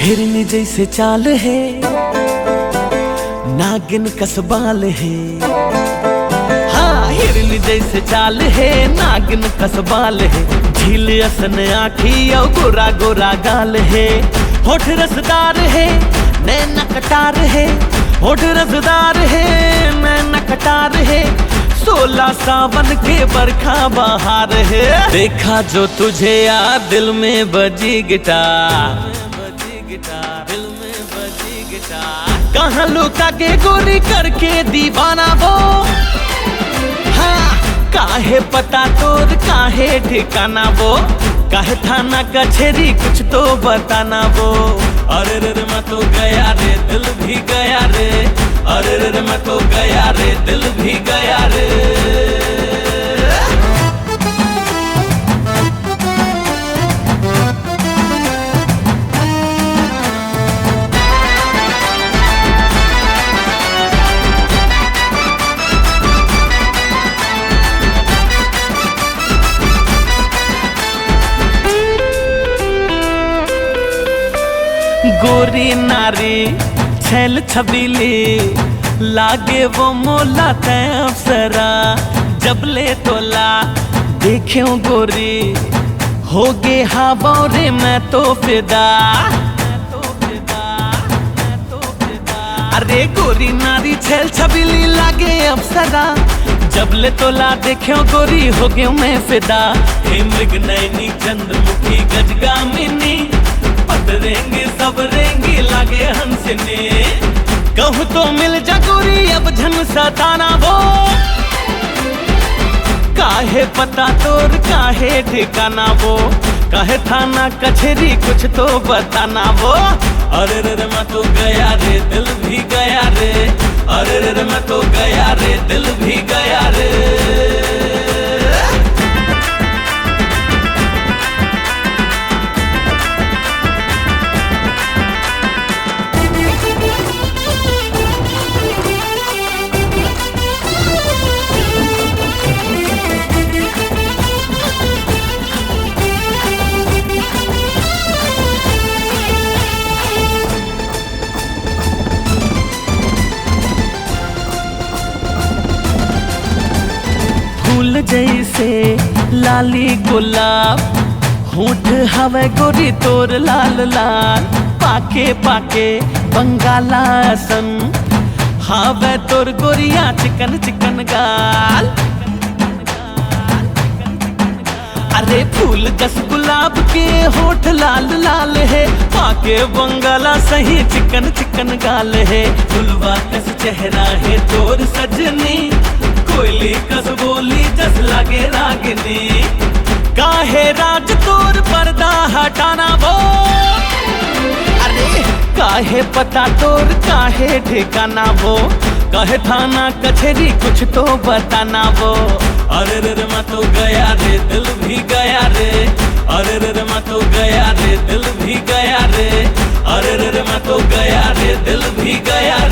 हिरनी जैसे चाल है, नागिन कसबाल है। हाँ, हिरनी जैसे चाल है, नागिन कसबाल है। झील असन आँखी और गोरा गोरा गाल है। होठ रसदार है, नैना कटार है। होठ रसदार है, नैना कटार है। 16 सावन के बरखा बहार है। देखा जो तुझे यार दिल में बजी गिटार, दिल में बजी गिटार। कहाँ लुका के गोरी करके दीवाना वो। हाँ, काहे पता तोर काहे ठिकाना वो। काहे थाना कचहरी कुछ तो बताना वो। अरे रे मैं तो गया रे, दिल भी गया रे। अरे रे मैं तो गया रे, दिल भी गया रे। गोरी नारी छैल छबीली, लागे वो मोला तै अप्सरा। जब ले तोला देखियो गोरी, हो गे हवा रे मैं तो फिदा। अरे गोरी नारी छैल छबीली लागे अप्सरा। जब ले तोला देखियो गोरी, हो गयो मैं फिदा। हे मृग नैनी चंद्रमुखी गजगामिनी, पतरेंगे सब रेंगे लागे हंसने। कहूँ तो मिल जा गोरी अब झन सताना वो। काहे पता तोर काहे ठिकाना वो। काहे थाना कचहरी कुछ तो बताना वो। अरे रे मैं तो गया रे, दिल भी गया रे। अरे रे मैं तो गया रे, दिल भी गया रे। फूल जैसे लाली गुलाब, होठ हवे गोरी तोर लाल लाल। पाके पाके बंगाला सन, हवे तोर गोरिया चिकन चिकन गाल। अरे फूल जस गुलाब के होठ लाल लाल है। पाके बंगाला सही चिकन चिकन गाल है। फुलवा कस चेहरा है तोर सजनी, कोयली कस बोली जस लागे रागिनी। काहे राज तोर पर्दा हटाना वो। अरे काहे पता तोर काहे ठिकाना वो। काहे थाना कचहरी कुछ तो बताना वो। अरे रे मैं तो गया रे, दिल भी गया रे। अरे रे मैं तो गया रे, दिल भी गया रे। अरे रे मैं तो गया रे, दिल भी गया रे।